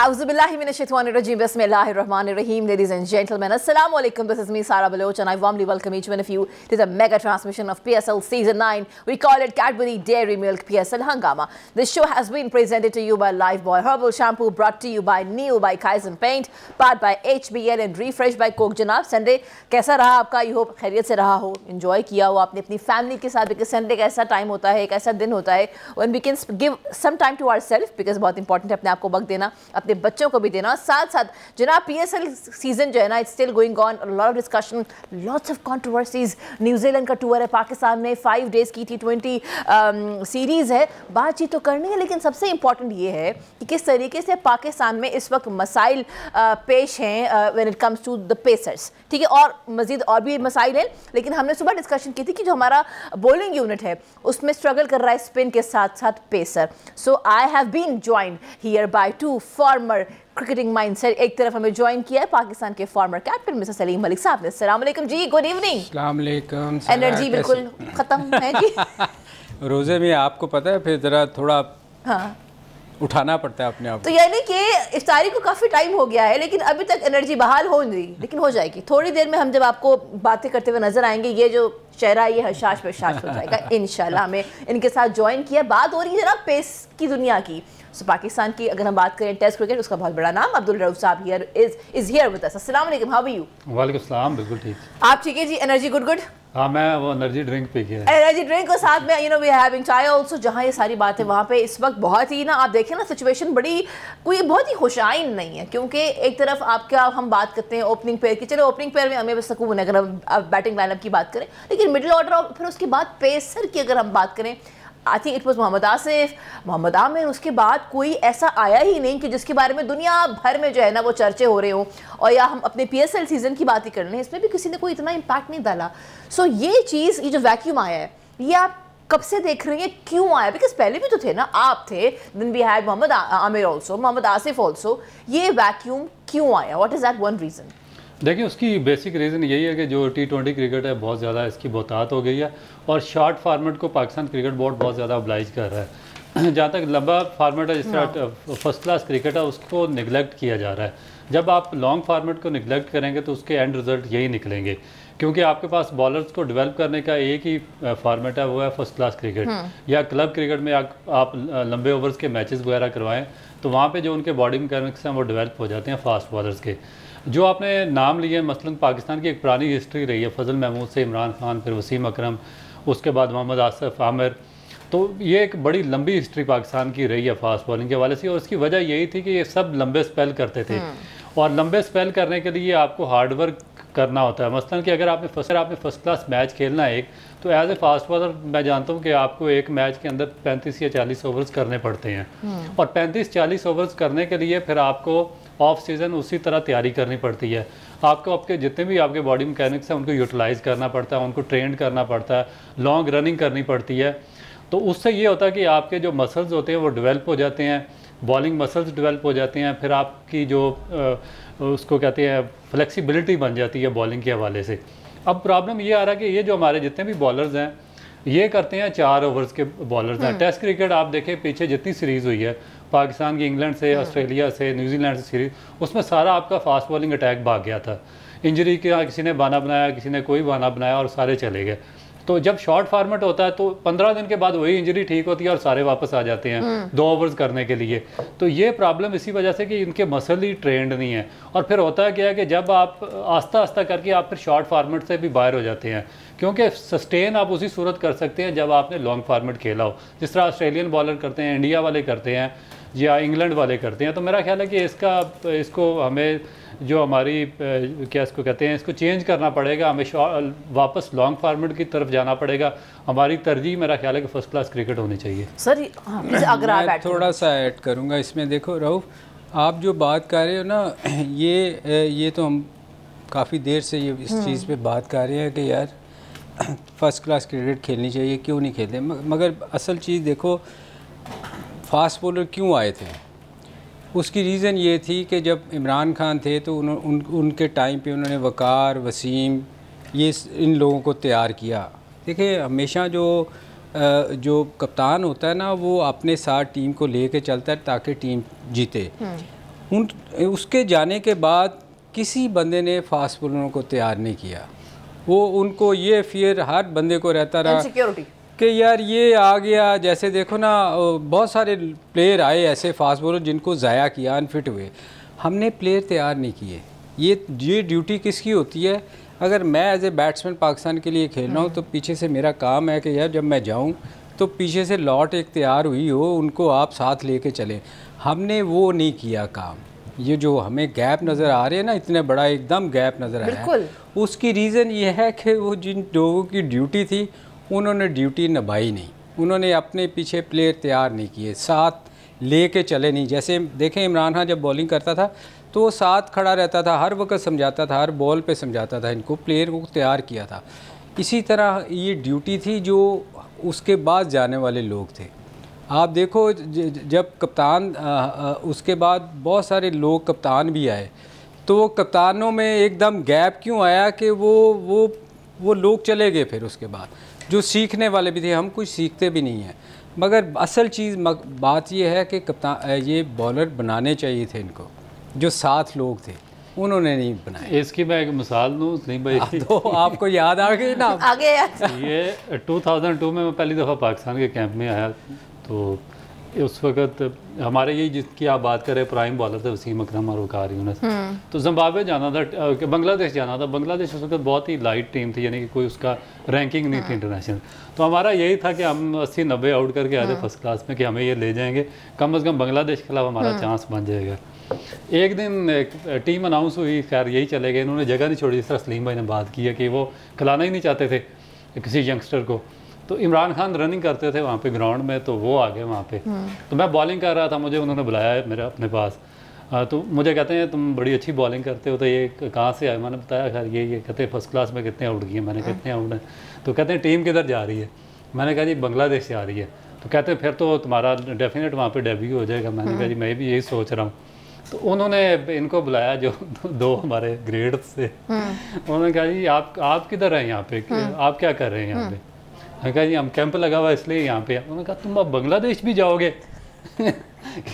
Auzubillahiminashaitanirrajim. Bismillahirrahmanirrahim. Ladies and gentlemen, Assalamu alaikum. This is me, Sara Baloch, and I warmly welcome each one of you to the mega transmission of PSL Season 9. We call it Cadbury Dairy Milk PSL Hangama. This show has been presented to you by Lifebuoy Herbal Shampoo, brought to you by Neo by Kaizen Paint, powered by HBL and refreshed by Coke. जनाब Sunday कैसा रहा आपका? I hope खैरियत से रहा हो, enjoy किया हो आपने अपनी फैमिली के साथ, बिकॉज संडे का ऐसा टाइम होता है, एक ऐसा दिन होता है when we can give some time to ourselves, because बहुत इंपॉर्टेंट है अपने आप को वक्त देना, अपने बच्चों को भी देना। साथ साथ जनाब पीएसएल सीजन जो है ना, it's still going on, lot of discussion, lots of controversies. New Zealand का टूर है, पाकिस्तान में 5 डेज की T20 सीरीज़ है, बातचीत तो करनी है, लेकिन सबसे इंपॉर्टेंट ये है कि किस तरीके से पाकिस्तान में इस वक्त मसाइल पेश हैं when it comes to the pacers, ठीक है। और मजीद और भी मसाइल हैं, लेकिन हमने सुबह डिस्कशन की थी कि जो हमारा बॉलिंग यूनिट है उसमें स्ट्रगल कर रहा है स्पिन के साथ साथ pacer. So I have been joined here by 2 former cricketing mindset. एक तरफ हमें ज्वाइन किया है पाकिस्तान के former captain mister Salim Malik साहब ने। अस्सलाम वालेकुम जी, गुड इवनिंग। अस्सलाम वालेकुम। एनर्जी बिल्कुल खत्म है जी। रोजे में आपको पता है फिर जरा थोड़ा हाँ उठाना पड़ता है अपने आप। तो यानी कि इफ्तारी को काफ़ी टाइम हो गया है, लेकिन अभी तक एनर्जी बहाल हो नहीं, लेकिन हो जाएगी थोड़ी देर में। हम जब आपको बातें करते हुए नजर आएंगे, ये जो चेहरा ये हशाश बशाश हो जाएगा इंशाल्लाह। हमें इनके साथ ज्वाइन किया, बात हो रही है जनाब पेस की दुनिया की। सो पाकिस्तान की अगर हम बात करें टेस्ट क्रिकेट, उसका बहुत बड़ा नाम अब्दुल रऊफ साहब here is here with us. अस्सलाम वालेकुम, हाउ आर यू? वालेकुम सलाम, बिल्कुल ठीक। आप ठीक है जी? Energy good good. हाँ, मैं वो एनर्जी ड्रिंक पी गया। एनर्जी ड्रिंक और साथ में वी हैविंग चाय आल्सो। जहाँ ये सारी बातें वहाँ पे इस वक्त बहुत ही ना, आप देखें ना, सिचुएशन बड़ी कोई बहुत ही खुशाइन नहीं है, क्योंकि एक तरफ आपका हम बात करते हैं ओपनिंग पेयर की, चलो ओपनिंग पेयर में हमें बस सकून है अगर हम बैटिंग लाइनअप की बात करें, लेकिन मिडिल ऑर्डर और फिर उसके बाद पेसर की अगर हम बात करें, I think it was Mohammad Asif, Mohammad Amir, उसके बाद कोई ऐसा आया ही नहीं कि जिसके बारे में दुनिया भर में जो है ना वो चर्चे हो रहे हों। और या हम अपने PSL सीज़न की बात ही कर लें, इसमें भी किसी ने कोई इतना इम्पैक्ट नहीं डाला। सो ये चीज़, ये जो वैक्यूम आया है, ये आप कब से देख रहे हैं, क्यों आया? बिकॉज पहले भी तो थे ना, आप थे, then we had Mohammad Amir also, Mohammad Asif also. ये वैक्यूम क्यों आया? What is that one reason? देखिए, उसकी बेसिक रीज़न यही है कि जो T20 क्रिकेट है बहुत ज़्यादा इसकी बहुतात हो गई है, और शॉर्ट फार्मेट को पाकिस्तान क्रिकेट बोर्ड बहुत ज़्यादा ऑब्लाइज कर रहा है। जहाँ तक लंबा फार्मेट है, जिस तरह फर्स्ट क्लास क्रिकेट है, उसको निगलेक्ट किया जा रहा है। जब आप लॉन्ग फार्मेट को निगलेक्ट करेंगे तो उसके एंड रिजल्ट यही निकलेंगे, क्योंकि आपके पास बॉलर्स को डेवलप करने का एक ही फार्मेट है, वो है फर्स्ट क्लास क्रिकेट। या क्लब क्रिकेट में आप लंबे ओवर्स के मैचेस वगैरह करवाएं, तो वहाँ पे जो उनके बॉडी मैकेनिक्स हैं वो डेवलप हो जाते हैं फास्ट बॉलर्स के। जो आपने नाम लिए, मसलन पाकिस्तान की एक पुरानी हिस्ट्री रही है, फजल महमूद से इमरान खान, फिर वसीम अकरम, उसके बाद मोहम्मद आसिफ, आमिर, तो ये एक बड़ी लंबी हिस्ट्री पाकिस्तान की रही है फास्ट बॉलिंग के हवाले से। और इसकी वजह यही थी कि ये सब लंबे स्पेल करते थे, और लंबे स्पेल करने के लिए आपको हार्डवर्क करना होता है। मसलन कि अगर आपने फर्स्ट क्लास मैच खेलना है एक, तो एज ए फास्ट बॉलर मैं जानता हूँ कि आपको एक मैच के अंदर 35 या 40 ओवर्स करने पड़ते हैं, और 35-40 ओवर्स करने के लिए फिर आपको ऑफ सीज़न उसी तरह तैयारी करनी पड़ती है। आपको आपके जितने भी आपके बॉडी मैकेनिक्स हैं उनको यूटिलाइज़ करना पड़ता है, उनको ट्रेन करना पड़ता है, लॉन्ग रनिंग करनी पड़ती है। तो उससे ये होता है कि आपके जो मसल्स होते हैं वो डेवलप हो जाते हैं, बॉलिंग मसल्स डेवलप हो जाते हैं, फिर आपकी जो उसको कहते हैं फ्लेक्सिबिलिटी बन जाती है बॉलिंग के हवाले से। अब प्रॉब्लम ये आ रहा है कि ये जो हमारे जितने भी बॉलर्स हैं ये करते हैं 4 ओवर्स के बॉलर्स हैं। टेस्ट क्रिकेट आप देखें, पीछे जितनी सीरीज़ हुई है पाकिस्तान की, इंग्लैंड से, ऑस्ट्रेलिया से, न्यूजीलैंड से सीरीज़, उसमें सारा आपका फास्ट बॉलिंग अटैक भाग गया था। इंजरी का किसी ने बहाना बनाया, किसी ने कोई बहाना बनाया, और सारे चले गए। तो जब शॉर्ट फार्मेट होता है तो 15 दिन के बाद वही इंजरी ठीक होती है और सारे वापस आ जाते हैं 2 ओवर्स करने के लिए। तो ये प्रॉब्लम इसी वजह से कि इनके मसल ही ट्रेंड नहीं है। और फिर होता क्या है कि जब आप आस्ता आस्ता करके आप फिर शॉर्ट फार्मेट से भी बाहर हो जाते हैं, क्योंकि सस्टेन आप उसी सूरत कर सकते हैं जब आपने लॉन्ग फार्मेट खेला हो, जिस तरह ऑस्ट्रेलियन बॉलर करते हैं, इंडिया वाले करते हैं, या इंग्लैंड वाले करते हैं। तो मेरा ख्याल है कि इसको हमें जो हमारी क्या इसको कहते हैं, इसको चेंज करना पड़ेगा, हमें वापस लॉन्ग फार्मेट की तरफ जाना पड़ेगा। हमारी तरजीह मेरा ख्याल है कि फर्स्ट क्लास क्रिकेट होनी चाहिए। सर अगर मैं थोड़ा सा ऐड करूँगा इसमें। देखो रऊफ, आप जो बात कर रहे हो ना, ये तो हम काफ़ी देर से ये इस चीज़ पे बात कर रहे हैं कि यार फर्स्ट क्लास क्रिकेट खेलनी चाहिए, क्यों नहीं खेलते। मगर असल चीज़ देखो, फास्ट बॉलर क्यों आए थे, उसकी रीज़न ये थी कि जब इमरान खान थे तो उनके टाइम पे उन्होंने वकार, वसीम, ये इन लोगों को तैयार किया। देखिए, हमेशा जो कप्तान होता है ना, वो अपने साथ टीम को लेके चलता है ताकि टीम जीते। उसके जाने के बाद किसी बंदे ने फास्ट बॉलरों को तैयार नहीं किया। वो उनको ये फियर हर बंदे को रहता रहा कि यार ये आ गया। जैसे देखो ना, बहुत सारे प्लेयर आए ऐसे फास्ट बॉलर जिनको ज़ाया किया, अनफिट हुए। हमने प्लेयर तैयार नहीं किए। ये ड्यूटी किसकी होती है? अगर मैं एज ए बैट्समैन पाकिस्तान के लिए खेल रहा हूँ तो पीछे से मेरा काम है कि यार जब मैं जाऊँ तो पीछे से लॉट एक तैयार हुई हो, उनको आप साथ लेके चलें। हमने वो नहीं किया काम। ये जो हमें गैप नज़र आ रहे हैं ना, इतने बड़ा एकदम गैप नज़र आ रहा है, उसकी रीज़न ये है कि वो जिन लोगों की ड्यूटी थी उन्होंने ड्यूटी निभाई नहीं। उन्होंने अपने पीछे प्लेयर तैयार नहीं किए, साथ लेके चले नहीं। जैसे देखें, इमरान खान जब बॉलिंग करता था तो वो साथ खड़ा रहता था, हर वक्त समझाता था, हर बॉल पे समझाता था, इनको प्लेयर को तैयार किया था। इसी तरह ये ड्यूटी थी जो उसके बाद जाने वाले लोग थे। आप देखो जब कप्तान उसके बाद बहुत सारे लोग कप्तान भी आए, तो वो कप्तानों में एकदम गैप क्यों आया कि वो लोग चले गए। फिर उसके बाद जो सीखने वाले भी थे, हम कुछ सीखते भी नहीं हैं। मगर असल चीज़ बात ये है कि कप्तान ये बॉलर बनाने चाहिए थे इनको, जो साथ लोग थे उन्होंने नहीं बनाए। इसकी मैं एक मिसाल दूँ नहीं भाई, तो आपको याद आ गई ना? आ गया। ये 2002 में मैं पहली दफ़ा पाकिस्तान के कैंप में आया, तो उस वक्त हमारे यही जिसकी आप बात करें प्राइम बॉलर थे वसीम अकरम और वकार यूनुस। तो जिम्बाब्वे जाना था, बांग्लादेश जाना था। बांग्लादेश उस वक्त बहुत ही लाइट टीम थी, यानी कि कोई उसका रैंकिंग नहीं थी इंटरनेशनल। तो हमारा यही था कि हम 80-90 आउट करके आए थे फर्स्ट क्लास में, कि हमें ये ले जाएंगे, कम से कम बांग्लादेश के खिलाफ हमारा चांस बन जाएगा। एक दिन एक टीम अनाउंस हुई, खैर यही चले गए, इन्होंने जगह नहीं छोड़ी। जिस तरह सलीम भाई ने बात की है कि वो खिलाना ही नहीं चाहते थे किसी यंगस्टर को। तो इमरान खान रनिंग करते थे वहाँ पे ग्राउंड में, तो वो आ गए वहाँ पे। तो मैं बॉलिंग कर रहा था, मुझे उन्होंने बुलाया है मेरे अपने पास। तो मुझे कहते हैं तुम बड़ी अच्छी बॉलिंग करते हो, तो ये कहाँ से आए? मैंने बताया खैर ये कहते हैं फर्स्ट क्लास में कितने आउट किए। मैंने कितने आउट हैं? तो कहते हैं टीम किधर जा रही है? मैंने कहा जी बांग्लादेश से आ रही है। तो कहते हैं फिर तो तुम्हारा डेफिनेट वहाँ पर डेब्यू हो जाएगा। मैंने कहा जी मैं भी यही सोच रहा हूँ। तो उन्होंने इनको बुलाया, जो दो हमारे ग्रेड से। उन्होंने कहा जी आप किधर हैं यहाँ पे, आप क्या कर रहे हैं यहाँ पे? मैंने कहा जी हम कैंप लगा हुआ इसलिए यहाँ पे। उन्होंने कहा तुम अब बांग्लादेश भी जाओगे?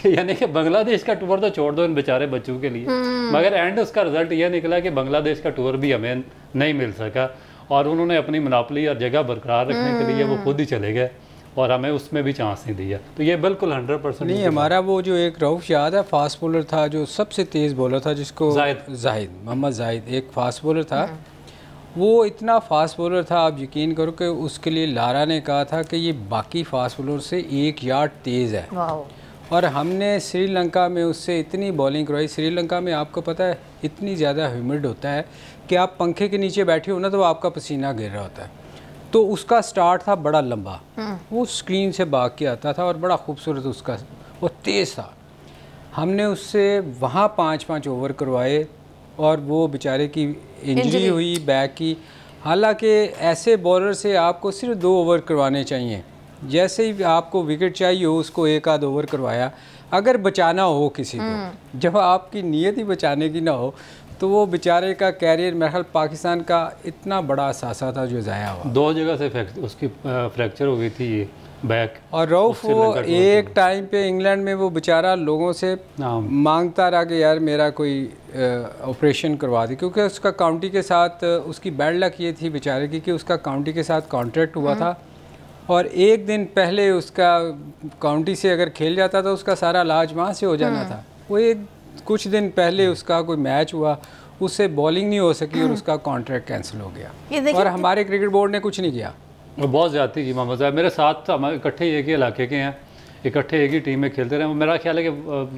यानी कि बांग्लादेश का टूर तो छोड़ दो इन बेचारे बच्चों के लिए। मगर एंड उसका रिजल्ट यह निकला कि बांग्लादेश का टूर भी हमें नहीं मिल सका, और उन्होंने अपनी मोनोपोली और जगह बरकरार रखने के लिए वो खुद ही चले गए, और हमें उसमें भी चांस नहीं दिया। तो ये बिल्कुल 100% नहीं। हमारा वो जो एक रऊफ याद है फास्ट बॉलर था, जो सबसे तेज़ बॉलर था, जिसको जाहिद मोहम्मद जाहिद एक फास्ट बॉलर था। वो इतना फास्ट बॉलर था, आप यकीन करो कि उसके लिए लारा ने कहा था कि ये बाकी फास्ट बॉलर से 1 यार्ड तेज़ है। और हमने श्रीलंका में उससे इतनी बॉलिंग करवाई। श्रीलंका में आपको पता है इतनी ज़्यादा ह्यूमिड होता है कि आप पंखे के नीचे बैठे हो ना तो आपका पसीना गिर रहा होता है। तो उसका स्टार्ट था बड़ा लंबा, वो स्क्रीन से भाग के आता था और बड़ा खूबसूरत उसका, वो तेज़ था। हमने उससे वहाँ 5-5 ओवर करवाए और वो बेचारे की इंजरी हुई बैक की। हालांकि ऐसे बॉलर से आपको सिर्फ 2 ओवर करवाने चाहिए। जैसे ही आपको विकेट चाहिए हो उसको 1 आध ओवर करवाया, अगर बचाना हो किसी को। जब आपकी नीयत ही बचाने की ना हो तो वो बेचारे का कैरियर मेरे ख्याल पाकिस्तान का इतना बड़ा असासा था जो ज़ाया हुआ। 2 जगह से उसकी फ्रैक्चर हो गई थी ये बैक। और रऊफ वो एक टाइम पे इंग्लैंड में वो बेचारा लोगों से मांगता रहा कि यार मेरा कोई ऑपरेशन करवा दी, क्योंकि उसका काउंटी के साथ उसकी बैड लक ये थी बेचारे की कि उसका काउंटी के साथ कॉन्ट्रैक्ट हुआ था, और एक दिन पहले उसका काउंटी से अगर खेल जाता तो उसका सारा इलाज वहाँ से हो जाना था। वो एक कुछ दिन पहले उसका कोई मैच हुआ, उससे बॉलिंग नहीं हो सकी और उसका कॉन्ट्रैक्ट कैंसिल हो गया, और हमारे क्रिकेट बोर्ड ने कुछ नहीं किया। बहुत ज़्यादा की मोहम्मद साहब मेरे साथ हमारे इकट्ठे एक ही इलाके के हैं, इकट्ठे एक ही टीम में खेलते रहे। मेरा ख्याल है कि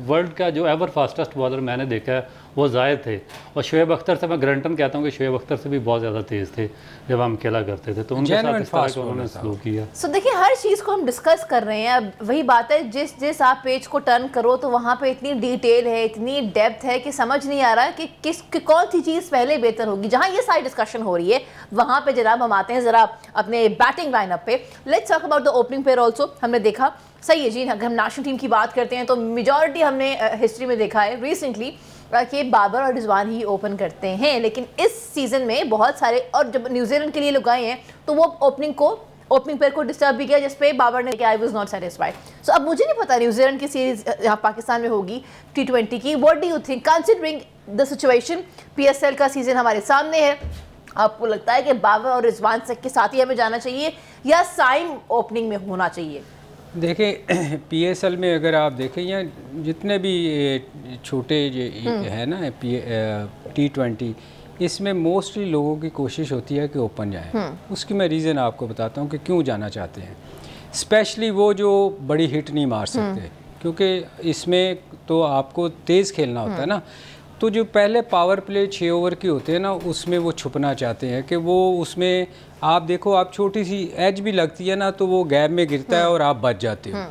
वर्ल्ड का जो एवर फास्टेस्ट बॉलर मैंने देखा है वो जायद थे, और शुएब अख्तर से मैं ग्रंटन कहता हूँ कि शुएब अख्तर से भी बहुत ज़्यादा तेज़ थे जब हम खेला करते थे। तो उनके साथ इस तरह का उन्होंने सलूक किया। सो देखिए हर चीज़ को हम डिस्कस कर रहे हैं। अब वही बात है, जिस आप पेज को टर्न करो तो वहाँ पे इतनी डिटेल है, इतनी डेप्थ है कि समझ नहीं आ रहा कि कौन सी चीज़ पहले बेहतर होगी। जहाँ ये सारी डिस्कशन हो रही है वहाँ पे जनाब हम आते हैं ज़रा अपने बैटिंग लाइनअप पे। Let's talk about the opening pair also. हमने देखा सही है जी, अगर हम नेशनल टीम की बात करते हैं तो मेजॉरिटी हमने हिस्ट्री में देखा है रिसेंटली कि बाबर और रिजवान ही ओपन करते हैं, लेकिन इस सीज़न में बहुत सारे, और जब न्यूजीलैंड के लिए लोग आए हैं तो वो ओपनिंग पेयर को डिस्टर्ब भी किया, जिसपे बाबर ने कहा आई वाज नॉट सेटिस्फाइड। सो अब मुझे नहीं पता न्यूजीलैंड की सीरीज यहाँ पाकिस्तान में होगी T20 की, what do you think considering the situation? PSL का सीजन हमारे सामने है, आपको लगता है कि बाबर और रिजवान के साथ ही हमें जाना चाहिए या साइम ओपनिंग में होना चाहिए? देखें PSL में अगर आप देखें या जितने भी छोटे है ना T20, इसमें मोस्टली लोगों की कोशिश होती है कि ओपन जाए। उसकी मैं रीज़न आपको बताता हूँ कि क्यों जाना चाहते हैं। स्पेशली वो जो बड़ी हिट नहीं मार सकते, क्योंकि इसमें तो आपको तेज़ खेलना होता है ना, तो जो पहले पावर प्ले 6 ओवर की होते हैं ना, उसमें वो छुपना चाहते हैं कि वो उसमें आप देखो, आप छोटी सी एज भी लगती है ना तो वो गैप में गिरता है और आप बच जाते हो।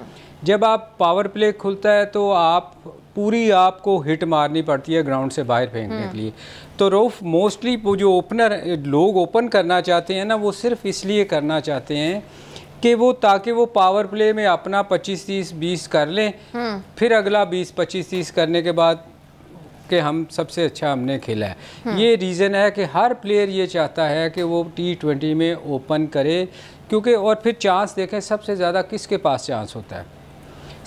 जब आप पावर प्ले खुलता है तो आपको हिट मारनी पड़ती है ग्राउंड से बाहर फेंकने के लिए। तो रऊफ मोस्टली वो जो ओपनर लोग ओपन करना चाहते हैं ना, वो सिर्फ इसलिए करना चाहते हैं कि वो ताकि वो पावर प्ले में अपना 25-30-20 कर लें, फिर अगला 20-25-30 करने के बाद कि हम सबसे अच्छा हमने खेला है। ये रीज़न है कि हर प्लेयर ये चाहता है कि वो T20 में ओपन करे, क्योंकि और फिर चांस देखें सबसे ज़्यादा किसके पास चांस होता है?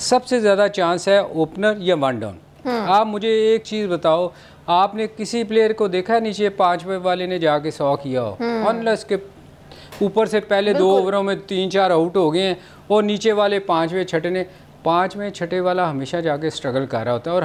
सबसे ज़्यादा चांस है ओपनर या वन डाउन। आप मुझे एक चीज़ बताओ, आपने किसी प्लेयर को देखा है नीचे 5वें वाले ने जाके 100 किया हो? अनलेस के ऊपर से पहले 2 ओवरों में 3-4 आउट हो गए हैं और नीचे वाले 5वें छठे ने 5वें छठे वाला हमेशा जाके स्ट्रगल कर रहा होता है, और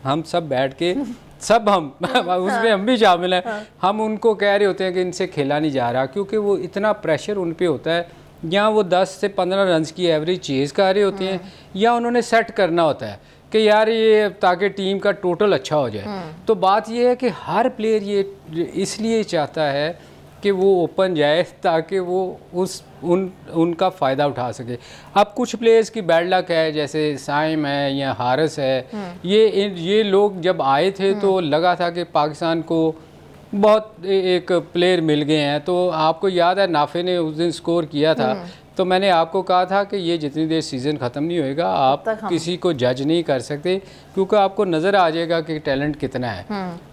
हम सब बैठ के सब हम उसमें हम भी शामिल हैं, हम उनको कह रहे होते हैं कि इनसे खेला नहीं जा रहा, क्योंकि वो इतना प्रेशर उन पे होता है। या वो 10 से 15 रन की एवरेज चेज़ कर रहे होते हैं, या उन्होंने सेट करना होता है कि यार ये ताकि टीम का टोटल अच्छा हो जाए। तो बात ये है कि हर प्लेयर ये इसलिए चाहता है कि वो ओपन जाए ताकि वो उनका फ़ायदा उठा सके। अब कुछ प्लेयर्स की बैड लक है, जैसे साइम है या हारिस है, ये लोग जब आए थे तो लगा था कि पाकिस्तान को बहुत एक प्लेयर मिल गए हैं। तो आपको याद है नाफे ने उस दिन स्कोर किया था, तो मैंने आपको कहा था कि ये जितनी देर सीज़न ख़त्म नहीं होएगा आप किसी को जज नहीं कर सकते, क्योंकि आपको नज़र आ जाएगा कि टैलेंट कितना है।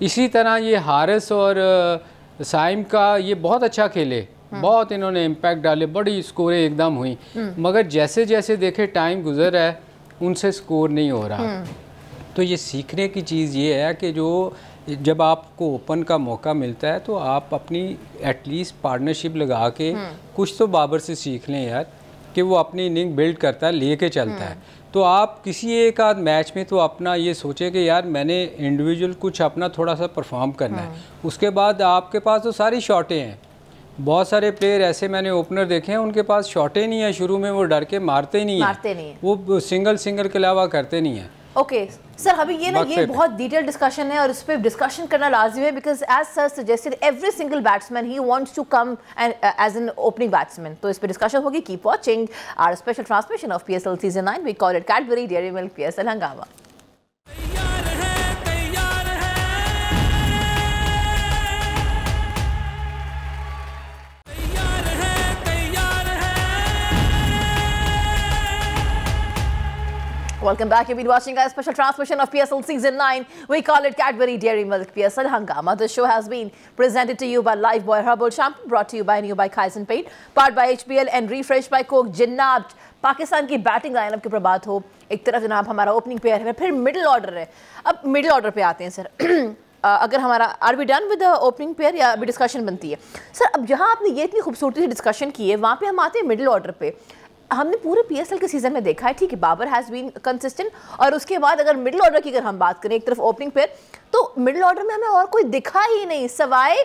इसी तरह ये हारिस और साइम का ये बहुत अच्छा खेले, बहुत इन्होंने इम्पैक्ट डाले, बड़ी स्कोरें एकदम हुई, मगर जैसे जैसे देखे टाइम गुजर रहा है उनसे स्कोर नहीं हो रहा। तो ये सीखने की चीज़ ये है कि जो जब आपको ओपन का मौका मिलता है तो आप अपनी एटलीस्ट पार्टनरशिप लगा के कुछ तो बाबर से सीख लें यार, कि वो अपनी इनिंग बिल्ड करता है, लेके चलता है। तो आप किसी एक आध मैच में तो अपना ये सोचें कि यार मैंने इंडिविजुअल कुछ अपना थोड़ा सा परफॉर्म करना है, उसके बाद आपके पास तो सारी शॉटें हैं। बहुत सारे प्लेयर ऐसे मैंने ओपनर देखे हैं उनके पास शॉटें नहीं है, शुरू में वो डर के मारते ही नहीं है, वो सिंगल के अलावा करते नहीं है। ओके सर, अभी ये बहुत डिटेल डिस्कशन है और इस पे डिस्कशन करना लाजिम है, because as sir suggested every single batsman ही wants to come as an opening batsman. तो इस पे डिस्कशन होगी। Keep watching our special transmission of PSL season 9। We call it Cadbury dairy milk PSL हंगामा। Welcome back. You've been watching our special transmission of PSL Season 9. We call it Cadbury Dairy Milk PSL Hangama. This show has been presented to you by Lifebuoy Herbal Shampoo, brought to you by New by Kaizen Paint, powered by HBL and refreshed by Coke. जनाब पाकिस्तान की batting lineup की प्रबात हो, एक तरफ जनाब हमारा opening pair है, फिर मिडिल ऑर्डर है। अब मिडिल ऑर्डर पे आते हैं सर। अगर हमारा are we done with the opening pair या अभी डिस्कशन बनती है सर? अब जहाँ आपने ये इतनी खूबसूरती से डिस्कशन की है, वहाँ पे हम आते हैं मिडिल ऑर्डर पे। हमने पूरे PSL के सीजन में देखा है, ठीक है, बाबर हैज़ बीन कंसिस्टेंट, और उसके बाद अगर मिडिल ऑर्डर की अगर हम बात करें, एक तरफ ओपनिंग पेयर, तो मिडिल ऑर्डर में हमें और कोई दिखा ही नहीं सवाए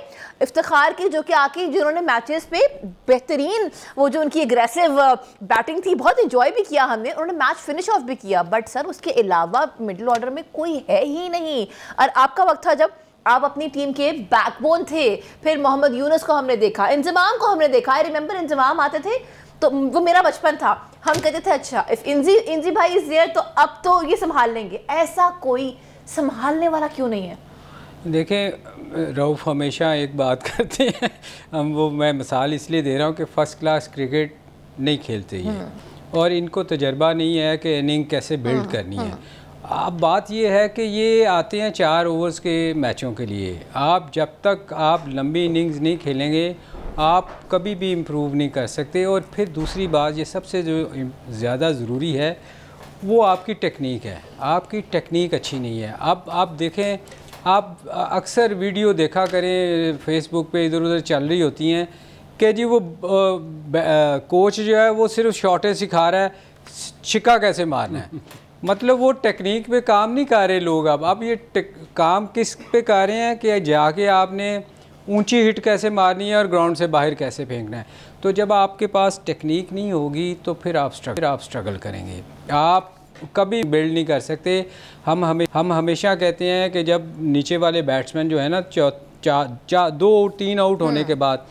इफ्तिखार की, जो कि आके जिन्होंने मैचेस पे बेहतरीन वो जो उनकी एग्रेसिव बैटिंग थी, बहुत इंजॉय भी किया हमने, उन्होंने मैच फिनिश ऑफ भी किया, बट सर उसके अलावा मिडिल ऑर्डर में कोई है ही नहीं। और आपका वक्त था जब आप अपनी टीम के बैकबोन थे। फिर मोहम्मद यूनुस को हमने देखा, इंजमाम को हमने देखा, आई रिमेंबर इंजमाम आते थे तो वो मेरा बचपन था, हम कहते थे अच्छा इफ इंजी भाई इज देयर तो अब तो ये संभाल लेंगे। ऐसा कोई संभालने वाला क्यों नहीं है? देखें रऊफ हमेशा एक बात करते हैं, हम वो मैं मिसाल इसलिए दे रहा हूँ कि फ़र्स्ट क्लास क्रिकेट नहीं खेलते ये, और इनको तजर्बा नहीं है कि इनिंग कैसे बिल्ड करनी है। अब बात ये है कि ये आते हैं 4 ओवर्स के मैचों के लिए। आप जब तक आप लंबी इनिंग्स नहीं खेलेंगे, आप कभी भी इम्प्रूव नहीं कर सकते। और फिर दूसरी बात, ये सबसे जो ज़्यादा ज़रूरी है वो आपकी टेक्निक है। आपकी टेक्निक अच्छी नहीं है। अब आप देखें, आप अक्सर वीडियो देखा करें फेसबुक पे इधर उधर चल रही होती हैं कि जी वो कोच जो है वो सिर्फ शॉटें सिखा रहा है, छिक्का कैसे मारना है। मतलब वो टेक्निक पे काम नहीं कर रहे लोग। अब ये काम किस पे कर रहे हैं कि जाके आपने ऊंची हिट कैसे मारनी है और ग्राउंड से बाहर कैसे फेंकना है। तो जब आपके पास टेक्निक नहीं होगी तो फिर आप स्ट्रगल करेंगे, आप कभी बिल्ड नहीं कर सकते। हम हमेशा कहते हैं कि जब नीचे वाले बैट्समैन जो है ना 2-3 आउट होने के बाद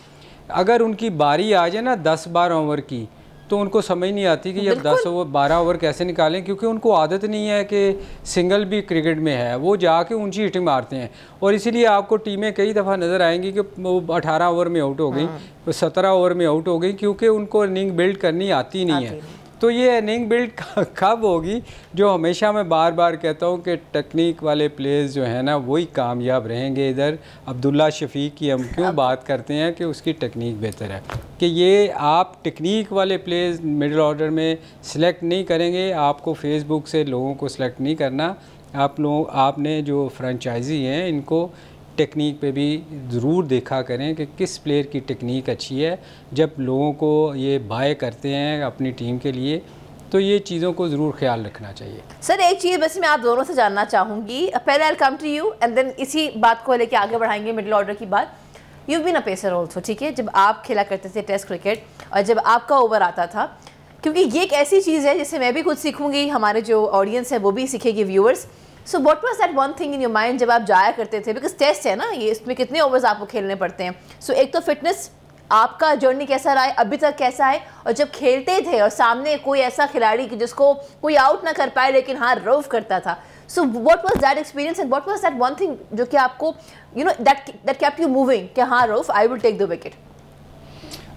अगर उनकी बारी आ जाए ना 10-12 ओवर की, तो उनको समझ नहीं आती कि जब 10-12 ओवर कैसे निकालें, क्योंकि उनको आदत नहीं है कि सिंगल भी क्रिकेट में है, वो जाके ऊंची हिटिंग मारते हैं। और इसीलिए आपको टीमें कई दफ़ा नज़र आएंगी कि वो 18 ओवर में आउट हो गई, 17 ओवर में आउट हो गई, क्योंकि उनको इनिंग बिल्ड करनी आती नहीं है। तो ये इनिंग बिल्ड कब होगी, जो हमेशा मैं बार बार कहता हूँ कि टेक्निक वाले प्लेयर्स जो है ना वही कामयाब रहेंगे। इधर अब्दुल्ला शफीक की हम क्यों बात करते हैं कि उसकी टेक्निक बेहतर है, कि ये आप टेक्निक वाले प्लेयर्स मिडिल ऑर्डर में सिलेक्ट नहीं करेंगे। आपको फेसबुक से लोगों को सिलेक्ट नहीं करना। आपने जो फ्रेंचाइजी हैं इनको टेक्निक पे भी ज़रूर देखा करें कि किस प्लेयर की टेक्निक अच्छी है। जब लोगों को ये बाय करते हैं अपनी टीम के लिए, तो ये चीज़ों को ज़रूर ख्याल रखना चाहिए। सर एक चीज़ बस मैं आप दोनों से जानना चाहूँगी, पहले I come to you and then इसी बात को लेके आगे बढ़ाएंगे मिडिल ऑर्डर की बात। You been a pacer also, ठीक है, जब आप खेला करते थे टेस्ट क्रिकेट और जब आपका ओवर आता था, क्योंकि ये एक ऐसी चीज़ है जिससे मैं भी कुछ सीखूंगी, हमारे जो ऑडियंस है वो भी सीखेगी, viewers. So what was that one thing in your mind जब आप जाया करते थे, बिकॉज टेस्ट है ना ये, इसमें कितने ओवर्स आपको खेलने पड़ते हैं। सो एक तो फिटनेस, आपका जर्नी कैसा रहा है, अभी तक कैसा है, और जब खेलते थे और सामने कोई ऐसा खिलाड़ी कि जिसको कोई आउट ना कर पाए लेकिन हाँ रव करता था, so what was that experience and what was that one thing जो कि आपको you know that kept you moving कि हाँ रव I will take the wicket.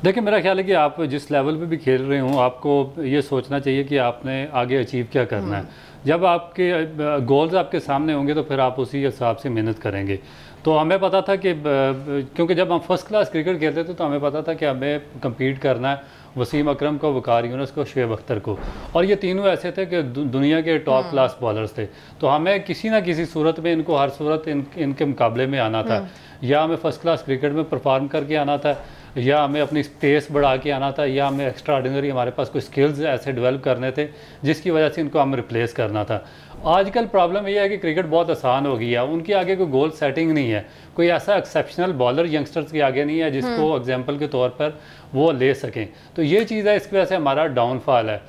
देखिए, मेरा ख्याल है कि आप जिस लेवल पे भी खेल रहे हो, आपको ये सोचना चाहिए कि आपने आगे अचीव क्या करना है। जब आपके गोल्स आपके सामने होंगे तो फिर आप उसी हिसाब से मेहनत करेंगे। तो हमें पता था कि क्योंकि जब हम फर्स्ट क्लास क्रिकेट खेलते थे तो हमें पता था कि हमें कम्पीट करना है वसीम अकरम को, वकार यूनुस को, शुएब अख्तर को, और ये तीनों ऐसे थे कि दुनिया के टॉप क्लास बॉलर्स थे। तो हमें किसी ना किसी सूरत में इनको हर सूरत इनके मुकाबले में आना था, या हमें फर्स्ट क्लास क्रिकेट में परफॉर्म करके आना था, या हमें अपनी स्पेस बढ़ा के आना था, या हमें एक्स्ट्रा ऑर्डिनरी हमारे पास कोई स्किल्स ऐसे डेवलप करने थे जिसकी वजह से इनको हम रिप्लेस करना था। आजकल प्रॉब्लम ये है कि क्रिकेट बहुत आसान हो गई है, उनके आगे कोई गोल सेटिंग नहीं है, कोई ऐसा एक्सेप्शनल बॉलर यंगस्टर्स के आगे नहीं है जिसको एग्जाम्पल के तौर पर वो ले सकें। तो ये चीज़ है, इसकी वजह से हमारा डाउनफॉल है।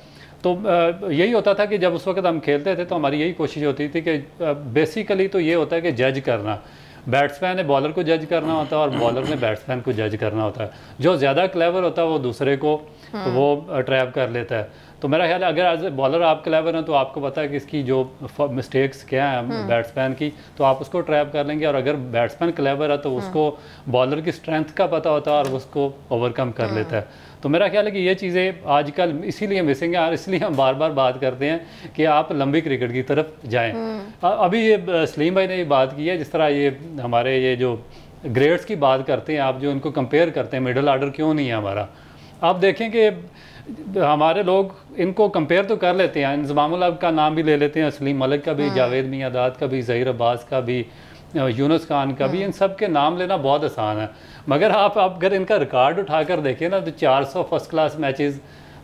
तो यही होता था कि जब उस वक्त हम खेलते थे तो हमारी यही कोशिश होती थी कि बेसिकली तो ये होता है कि जज करना, बैट्समैन ने बॉलर को जज करना होता है और बॉलर ने बैट्समैन को जज करना होता है। जो ज़्यादा क्लेवर होता है वो दूसरे को वो ट्रैप कर लेता है। तो मेरा ख्याल है अगर एज ए बॉलर आप क्लेवर हैं तो आपको पता है कि इसकी जो मिस्टेक्स क्या हैं बैट्समैन की, तो आप उसको ट्रैप कर लेंगे। और अगर बैट्समैन क्लेवर है तो उसको बॉलर की स्ट्रेंथ का पता होता है और उसको ओवरकम कर लेता है। तो मेरा ख्याल है कि ये चीज़ें आजकल इसीलिए मिसिंग है, और इसलिए हम बार बार बात करते हैं कि आप लंबी क्रिकेट की तरफ जाएं। अभी ये सलीम भाई ने ये बात की है, जिस तरह ये हमारे ये जो ग्रेड्स की बात करते हैं आप, जो इनको कंपेयर करते हैं, मिडिल आर्डर क्यों नहीं है हमारा। आप देखें कि हमारे लोग इनको कंपेयर तो कर लेते हैं, इंज़मामुल हक का नाम भी ले लेते हैं, सलीम मलिक का भी, जावेद मियाँदाद का भी, ज़हीर अब्बास का भी, यूनुस खान का भी, इन सब के नाम लेना बहुत आसान है। मगर आप अगर इनका रिकॉर्ड उठाकर देखें ना तो 400 first class matches,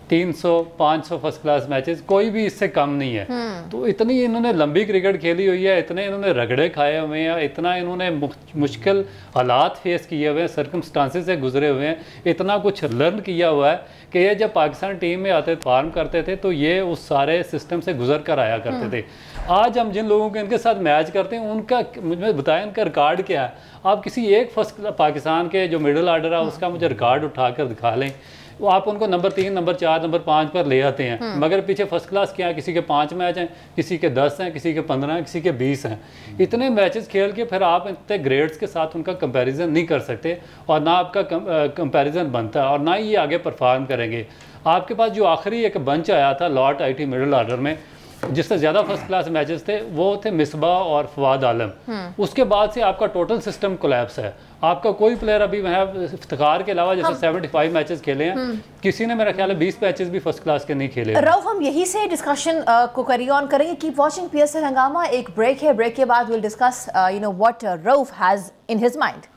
300-500 first class matches, कोई भी इससे कम नहीं है। तो इतनी इन्होंने लंबी क्रिकेट खेली हुई है, इतने इन्होंने रगड़े खाए हुए हैं, इतना इन्होंने मुश्किल हालात फेस किए हुए हैं, सर्कमस्टांसेस से गुजरे हुए हैं, इतना कुछ लर्न किया हुआ है कि ये जब पाकिस्तान टीम में आते फार्म करते थे तो ये उस सारे सिस्टम से गुजर कर आया करते थे। आज हम जिन लोगों के इनके साथ मैच करते हैं उनका मुझे बताएं इनका रिकॉर्ड क्या है। आप किसी एक फर्स्ट पाकिस्तान के जो मिडिल आर्डर है उसका मुझे रिकॉर्ड उठाकर दिखा लें, वो आप उनको नंबर 3, नंबर 4, नंबर 5 पर ले आते हैं। मगर पीछे फर्स्ट क्लास क्या है, किसी के 5 मैच हैं, किसी के 10 हैं, किसी के 15 हैं, किसी के 20 हैं। इतने मैचेस खेल के फिर आप इतने ग्रेड्स के साथ उनका कंपैरिजन नहीं कर सकते, और ना आपका कंपैरिजन बनता है और ना ही ये आगे परफॉर्म करेंगे। आपके पास जो आखिरी एक बंच आया था लॉर्ड आईटी मिडिल आर्डर में, जिससे ज़्यादा फर्स्ट क्लास मैचेस थे वो थे मिसबाह और फवाद आलम। उसके बाद से आपका टोटल सिस्टम कोलैप्स है। आपका कोई प्लेयर अभी वहाँ इफ्तिखार के अलावा जैसे 75 मैचेस खेले हैं, किसी ने मेरा ख्याल है 20 मैचेस भी फर्स्ट क्लास के नहीं खेले। रऊफ, हम यही से डिस्कशन को कैरी ऑन करेंगे। कीप वाचिंग PSL हंगामा। एक ब्रेक है, ब्रेक के बाद will discuss what Rauf has in his mind.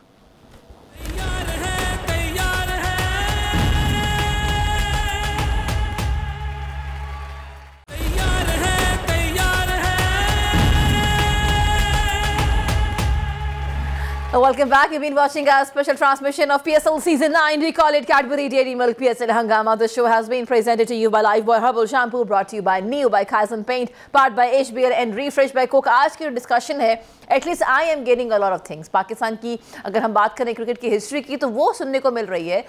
Welcome back. You've been watching our special transmission of PSL Season 9. We call it Cadbury Dairy Milk PSL Hangama. The show has been presented to you by Lifebuoy Herbal Shampoo, brought to you by Neo, by Kaizen Paint, powered by HBL and refreshed by Coke. आज की जो discussion है, at least I am getting a lot of things. Pakistan की अगर हम बात करें cricket की हिस्ट्री की, तो वो सुनने को मिल रही है।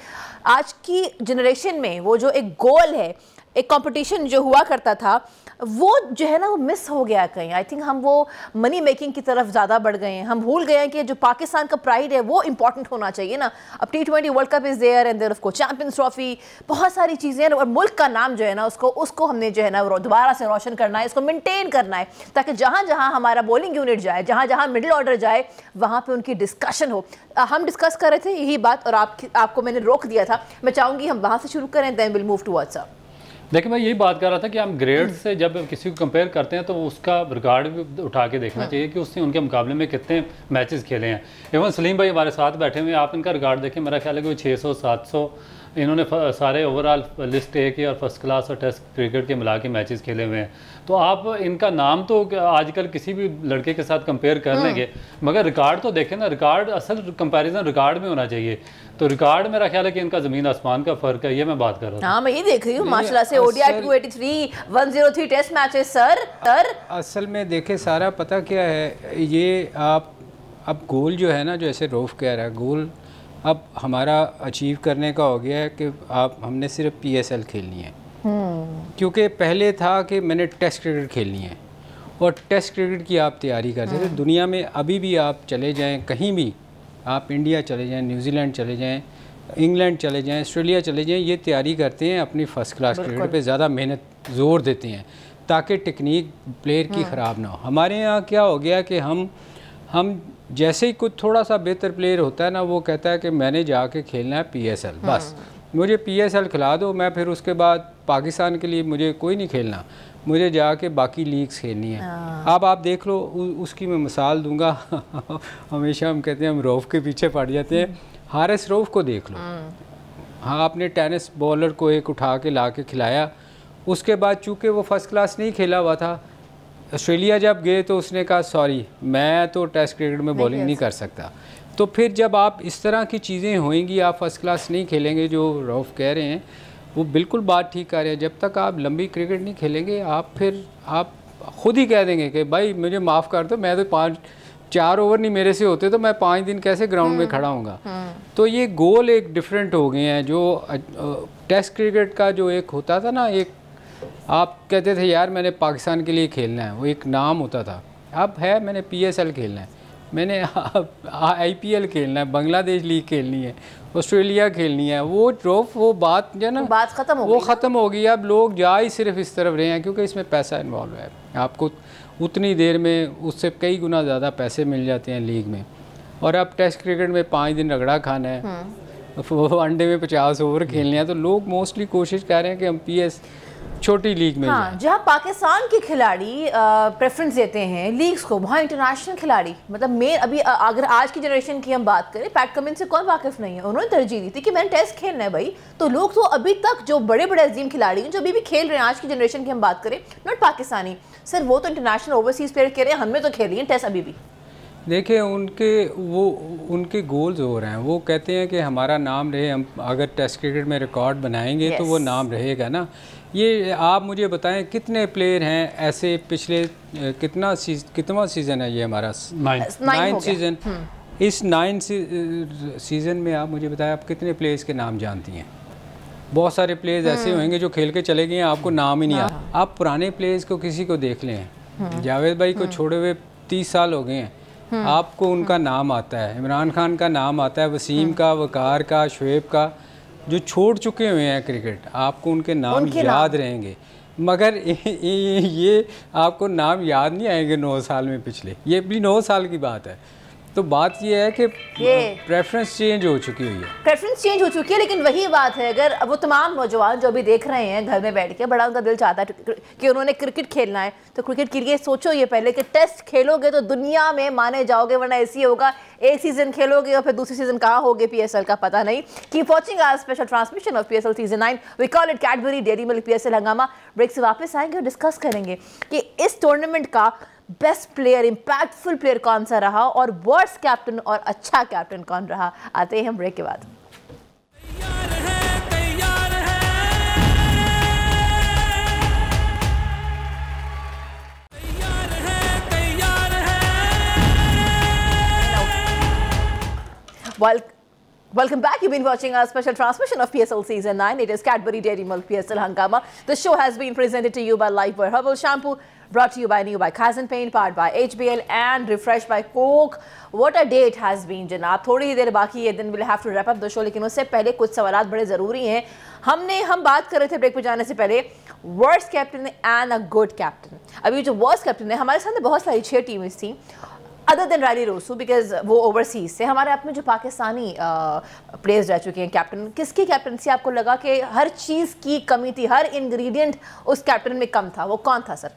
आज की जनरेशन में वो जो एक गोल है, एक कंपटीशन जो हुआ करता था, वो जो है ना वो मिस हो गया कहीं। आई थिंक हम वो मनी मेकिंग की तरफ ज़्यादा बढ़ गए हैं। हम भूल गए हैं कि जो पाकिस्तान का प्राइड है वो इंपॉर्टेंट होना चाहिए ना। अब T20 world cup is there and there of course champions trophy, बहुत सारी चीज़ें हैं, और मुल्क का नाम जो है ना उसको हमने जो है ना दोबारा से रोशन करना है, इसको मेंटेन करना है, ताकि जहाँ जहाँ हमारा बॉलिंग यूनिट जाए, जहाँ जहाँ मिडिल ऑर्डर जाए, वहाँ पर उनकी डिस्कशन हो। हम डिस्कस कर रहे थे यही बात, और आपको मैंने रोक दिया था। मैं चाहूँगी हम वहाँ से शुरू करें, then will move towards up. देखिए, मैं यही बात कर रहा था कि हम ग्रेड से जब किसी को कंपेयर करते हैं तो उसका रिकॉर्ड भी उठा के देखना चाहिए कि उसने उनके मुकाबले में कितने मैचेस खेले हैं। इवन सलीम भाई हमारे साथ बैठे हुए हैं, आप इनका रिकॉर्ड देखें, मेरा ख्याल है कोई 600-700 इन्होंने सारे ओवरऑल लिस्ट ए के और फर्स्ट क्लास और टेस्ट क्रिकेट के मिला के मैचेस खेले हुए हैं। तो आप इनका नाम तो आजकल किसी भी लड़के के साथ कंपेयर कर लेंगे, मगर रिकॉर्ड तो देखें ना, रिकॉर्ड असल कंपैरिजन रिकॉर्ड में होना चाहिए। तो रिकॉर्ड मेरा ख्याल है कि इनका ज़मीन आसमान का फ़र्क है, ये मैं बात कर रहा हूँ। हाँ, मैं ये देख रही हूँ माशाल्लाह से ODI 283, 103 टेस्ट मैचेस सर। असल में देखें सारा पता क्या है, ये आप अब गोल जो है ना, जो ऐसे रऊफ कह रहा है, गोल अब हमारा अचीव करने का हो गया है कि हमने सिर्फ PSL खेलनी है। क्योंकि पहले था कि मैंने टेस्ट क्रिकेट खेलनी है, और टेस्ट क्रिकेट की आप तैयारी करते थे। दुनिया में अभी भी आप चले जाएं, कहीं भी आप इंडिया चले जाएं, न्यूजीलैंड चले जाएं, इंग्लैंड चले जाएं, ऑस्ट्रेलिया चले जाएं, ये तैयारी करते हैं अपनी फ़र्स्ट क्लास क्रिकेट पे ज़्यादा मेहनत ज़ोर देते हैं ताकि टेक्निक प्लेयर की ख़राब ना हो। हमारे यहाँ क्या हो गया कि हम जैसे ही कुछ थोड़ा सा बेहतर प्लेयर होता है ना, वो कहता है कि मैंने जाके खेलना है PSL, बस मुझे PSL खिला दो, मैं फिर उसके बाद पाकिस्तान के लिए मुझे कोई नहीं खेलना, मुझे जाके बाकी लीग्स खेलनी है। अब आप देख लो, उसकी मैं मिसाल दूंगा। हमेशा हम कहते हैं हम रऊफ के पीछे पड़ जाते हैं। हारिस रऊफ को देख लो। हाँ, आपने टेनिस बॉलर को एक उठा के ला के खिलाया, उसके बाद चूँकि वो फर्स्ट क्लास नहीं खेला हुआ था, ऑस्ट्रेलिया जब गए तो उसने कहा सॉरी, मैं तो टेस्ट क्रिकेट में बॉलिंग नहीं कर सकता। तो फिर जब आप इस तरह की चीज़ें होंगी, आप फर्स्ट क्लास नहीं खेलेंगे, जो रऊफ कह रहे हैं वो बिल्कुल बात ठीक कर रहे हैं। जब तक आप लंबी क्रिकेट नहीं खेलेंगे, आप खुद ही कह देंगे कि भाई मुझे माफ़ कर दो, मैं तो 4 ओवर नहीं मेरे से होते तो मैं 5 दिन कैसे ग्राउंड में खड़ा हूँगा। तो ये गोल एक डिफरेंट हो गए हैं। जो टेस्ट क्रिकेट का जो एक होता था ना, एक आप कहते थे यार मैंने पाकिस्तान के लिए खेलना है, वो एक नाम होता था। अब है मैंने PSL खेलना है, मैंने IPL खेलना है, बांग्लादेश लीग खेलनी है, ऑस्ट्रेलिया खेलनी है। वो बात जो ना, बात ख़त्म हो गई, वो ख़त्म हो गई। अब लोग जा ही सिर्फ इस तरफ रहे हैं क्योंकि इसमें पैसा इन्वॉल्व है। आपको उतनी देर में उससे कई गुना ज़्यादा पैसे मिल जाते हैं लीग में। और अब टेस्ट क्रिकेट में 5 दिन रगड़ा खाना है, वो अंडे में 50 ओवर खेलने हैं, तो लोग मोस्टली कोशिश कर रहे हैं कि हम छोटी लीग में। हाँ, जहाँ पाकिस्तान के खिलाड़ी प्रेफरेंस देते हैं लीग्स को, वहाँ इंटरनेशनल खिलाड़ी, मतलब मैं अभी अगर आज की जनरेशन की हम बात करें, पैट कमिंस से कौन वाकिफ नहीं है, उन्होंने तरजीह दी थी कि मैंने टेस्ट खेलना है भाई। तो लोग तो अभी तक जो बड़े बड़े अजीम खिलाड़ी हैं जो अभी भी खेल रहे हैं, आज की जनरेशन की हम बात करें, नॉट पाकिस्तानी सर, वो तो इंटरनेशनल ओवरसीज प्लेयर कह रहे हैं, हमने तो खेली है टेस्ट अभी भी। देखिए उनके गोल्स हो रहे हैं, वो कहते हैं कि हमारा नाम रहे, हम अगर टेस्ट क्रिकेट में रिकॉर्ड बनाएंगे तो वो नाम रहेगा ना। ये आप मुझे बताएं कितने प्लेयर हैं ऐसे, पिछले कितना सीज़न है ये हमारा, 9th सीज़न। इस 9th सीज़न में आप मुझे बताएं आप कितने प्लेयर्स के नाम जानती हैं? बहुत सारे प्लेयर्स ऐसे होंगे जो खेल के चले गए हैं, आपको नाम ही नहीं आता। आप पुराने प्लेयर्स को किसी को देख लें, जावेद भाई को छोड़े हुए 30 साल हो गए हैं, आपको उनका नाम आता है, इमरान खान का नाम आता है, वसीम का, वकार का, शुएब का, जो छोड़ चुके हुए हैं क्रिकेट, आपको उनके नाम याद रहेंगे। मगर ये आपको नाम याद नहीं आएंगे 9 साल में पिछले, ये भी 9 साल की बात है। तो बात ये है कि प्रेफरेंस चेंज हो चुकी हुई है, प्रेफरेंस चेंज हो चुकी है। लेकिन वही बात है, अगर वो तमाम नौजवान जो भी देख रहे हैं घर में बैठ के, बड़ा उनका दिल चाहता है कि उन्होंने क्रिकेट खेलना है, तो क्रिकेट के लिए सोचो ये पहले कि टेस्ट खेलोगे तो दुनिया में माने जाओगे, वरना ऐसी होगा एक सीजन खेलोगे और फिर दूसरी सीजन कहाँ होगे PSL का पता नहीं। Keep watching our special transmission of PSL season 9। We call it Cadbury dairy milk PSL हंगामा। ब्रेक से वापस आएंगे और डिस्कस करेंगे कि इस टूर्नामेंट का बेस्ट प्लेयर, इंपैक्टफुल प्लेयर कौन सा रहा और वर्स्ट कैप्टन और अच्छा कैप्टन कौन रहा। आते हैं हम ब्रेक के बाद। Welcome back. You've been watching our special transmission of PSL Season 9. It is Cadbury Dairy Milk PSL Hangama. The show has been presented to you by Lifebuoy Herbal Shampoo, brought to you by New by Kazan Paint, powered by HBL and refreshed by Coke. What a day it has been, जनाब। थोड़ी ही देर बाकी है, then we'll have to wrap up the show, लेकिन उससे पहले कुछ सवालात बड़े ज़रूरी हैं। हम बात कर रहे थे ब्रेक पे जाने से पहले worst captain and a good captain. अभी जो वर्स्ट कैप्टन है, हमारे सामने बहुत सारी 6 टीमें थी other than Rani Rossouw, because वो ओवरसीज से। हमारे आप में जो पाकिस्तानी प्लेयर्स रह चुके हैं कैप्टन, किसकी कैप्टनसी आपको लगा कि हर चीज़ की कमी थी, हर इंग्रेडिएंट उस कैप्टन में कम था, वो कौन था सर?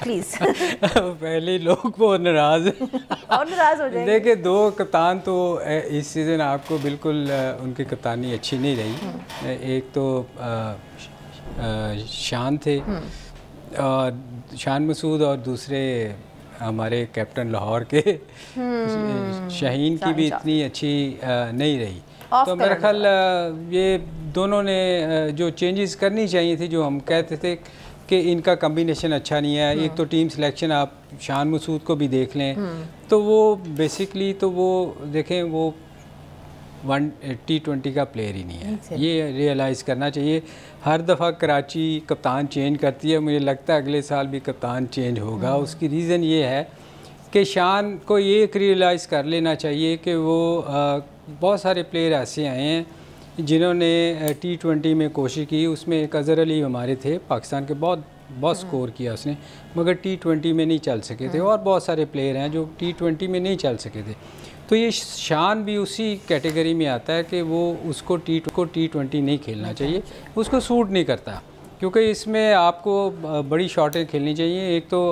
प्लीज। पहले लोग बहुत नाराज और नाराज हो जाएंगे। देखिए, 2 कप्तान तो इस सीज़न आपको बिल्कुल उनकी कप्तानी अच्छी नहीं रही। एक तो शान थे, शान मसूद, और दूसरे हमारे कैप्टन लाहौर के शाहीन की भी इतनी अच्छी नहीं रही। तो मेरा ख्याल ये दोनों ने जो चेंजेस करनी चाहिए थी, जो हम कहते थे कि इनका कम्बिनेशन अच्छा नहीं है। एक तो टीम सिलेक्शन, आप शान मसूद को भी देख लें तो वो बेसिकली तो वो देखें वो T20 का प्लेयर ही नहीं है, ये रियलाइज़ करना चाहिए। हर दफ़ा कराची कप्तान चेंज करती है, मुझे लगता है अगले साल भी कप्तान चेंज होगा। उसकी रीज़न ये है कि शान को ये रियलाइज़ कर लेना चाहिए कि वो बहुत सारे प्लेयर ऐसे आए हैं जिन्होंने T20 में कोशिश की। उसमें एक अज़हर अली हमारे थे पाकिस्तान के, बहुत स्कोर किया उसने, मगर T20 में नहीं चल सके थे। और बहुत सारे प्लेयर हैं जो T20 में नहीं चल सके थे। तो ये शान भी उसी कैटेगरी में आता है कि वो उसको T20 नहीं खेलना चाहिए, उसको सूट नहीं करता, क्योंकि इसमें आपको बड़ी शॉटें खेलनी चाहिए। एक तो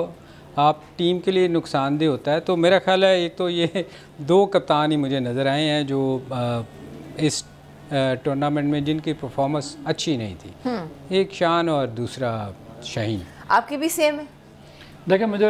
आप टीम के लिए नुकसानदेह होता है। तो मेरा ख्याल है एक तो ये 2 कप्तान ही मुझे नज़र आए हैं जो इस टूर्नामेंट में जिनकी परफॉर्मेंस अच्छी नहीं थी। एक शान और दूसरा शाहीन। आपकी भी सेम है? देखिए, मुझे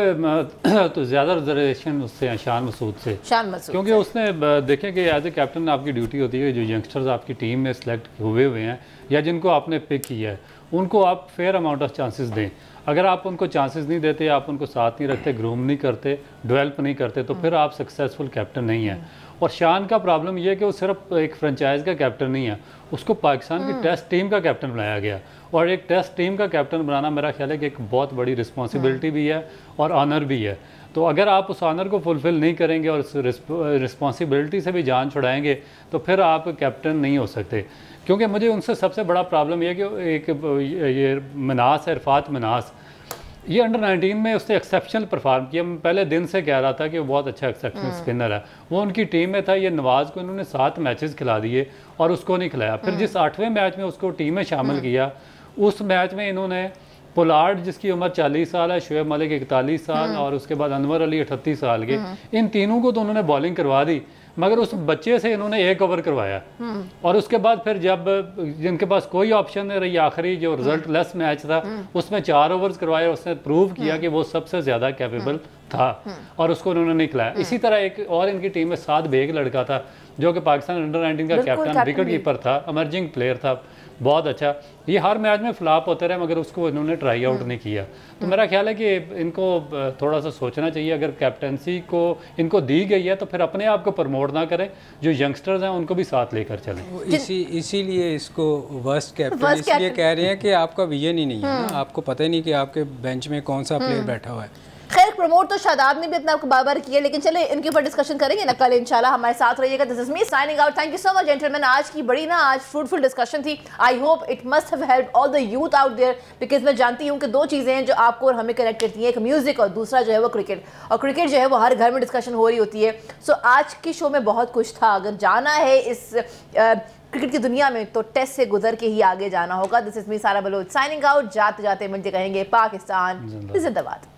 तो ज़्यादा रिजर्वेशन उससे है शान मसूद से, क्योंकि उसने देखें कि एज ए कैप्टन आपकी ड्यूटी होती है जो यंगस्टर्स आपकी टीम में सिलेक्ट हुए हैं या जिनको आपने पिक किया है, उनको आप फेयर अमाउंट ऑफ चांसेस दें। अगर आप उनको चांसेस नहीं देते, आप उनको साथ नहीं रखते, ग्रूम नहीं करते, डेवलप नहीं करते, तो फिर आप सक्सेसफुल कैप्टन नहीं हैं। और शान का प्रॉब्लम ये है कि वो सिर्फ एक फ्रेंचाइज का कैप्टन नहीं है, उसको पाकिस्तान की टेस्ट टीम का कैप्टन बनाया गया। और एक टेस्ट टीम का कैप्टन बनाना मेरा ख्याल है कि एक बहुत बड़ी रिस्पॉन्सिबिलिटी भी है और ऑनर भी है। तो अगर आप उस ऑनर को फुलफ़िल नहीं करेंगे और उस रिस्पॉन्सिबिलिटी से भी जान छुड़ाएंगे तो फिर आप कैप्टन नहीं हो सकते। क्योंकि मुझे उनसे सबसे बड़ा प्रॉब्लम यह कि एक ये मनास है, इरफात मनास, ये अंडर 19 में उसने एक्सेप्शनल परफॉर्म किया। मैं पहले दिन से कह रहा था कि वो बहुत अच्छा एक्सेप्शनल स्पिनर है। वो उनकी टीम में था। ये नवाज़ को इन्होंने 7 मैचेस खिला दिए और उसको नहीं खिलाया। फिर जिस 8वें मैच में उसको टीम में शामिल किया, उस मैच में इन्होंने पोलार्ड जिसकी उम्र 40 साल है, शुएब मलिक 41 साल और उसके बाद अनवर अली 38 साल के, इन तीनों को तो उन्होंने बॉलिंग करवा दी, मगर उस बच्चे से इन्होंने 1 ओवर करवाया। और उसके बाद फिर जब जिनके पास कोई ऑप्शन नहीं रही, आखिरी जो रिजल्ट लेस मैच था उसमें 4 ओवर्स करवाए। उसने प्रूव किया कि वो सबसे ज़्यादा कैपेबल था और उसको उन्होंने नहीं खिलाया। इसी तरह एक और इनकी टीम में साद बेग लड़का था जो कि पाकिस्तान अंडर 19 का कैप्टन, विकेट कीपर था, इमर्जिंग प्लेयर था, बहुत अच्छा। ये हर मैच में फ्लॉप होते रहे मगर उसको इन्होंने ट्राई आउट नहीं किया। तो मेरा ख्याल है कि इनको थोड़ा सा सोचना चाहिए। अगर कैप्टनसी को इनको दी गई है तो फिर अपने आप को प्रमोट ना करें, जो यंगस्टर्स हैं उनको भी साथ लेकर चलें। इसीलिए इसको वर्स्ट कैप्टन इसलिए कह रहे हैं कि आपका विजन ही नहीं है ना, आपको पता ही नहीं कि आपके बेंच में कौन सा प्लेयर बैठा हुआ है। खैर खैर प्रमोट तो शादाब ने भी अपना आपको बार बार किया, लेकिन चले इनके ऊपर डिस्कशन करेंगे ना कल इंशाल्लाह। हमारे साथ रहिएगा। This is me signing out. Thank you so much gentleman. आज की बड़ी ना आज फ्रूटफुल डिस्कशन थी। I hope it must have helped all the youth out there, because मैं जानती हूँ कि दो चीज़ें हैं जो आपको और हमें कनेक्ट करती हैं, एक म्यूजिक और दूसरा जो है वो क्रिकेट। और क्रिकेट जो है वो हर घर में डिस्कशन हो रही होती है। सो आज के शो में बहुत कुछ था। अगर जाना है इस क्रिकेट की दुनिया में तो टेस्ट से गुजर के ही आगे जाना होगा। दिस इज मी सारा बलोच साइनिंग आउट। जाते जाते मिलते कहेंगे पाकिस्तान जिंदाबाद।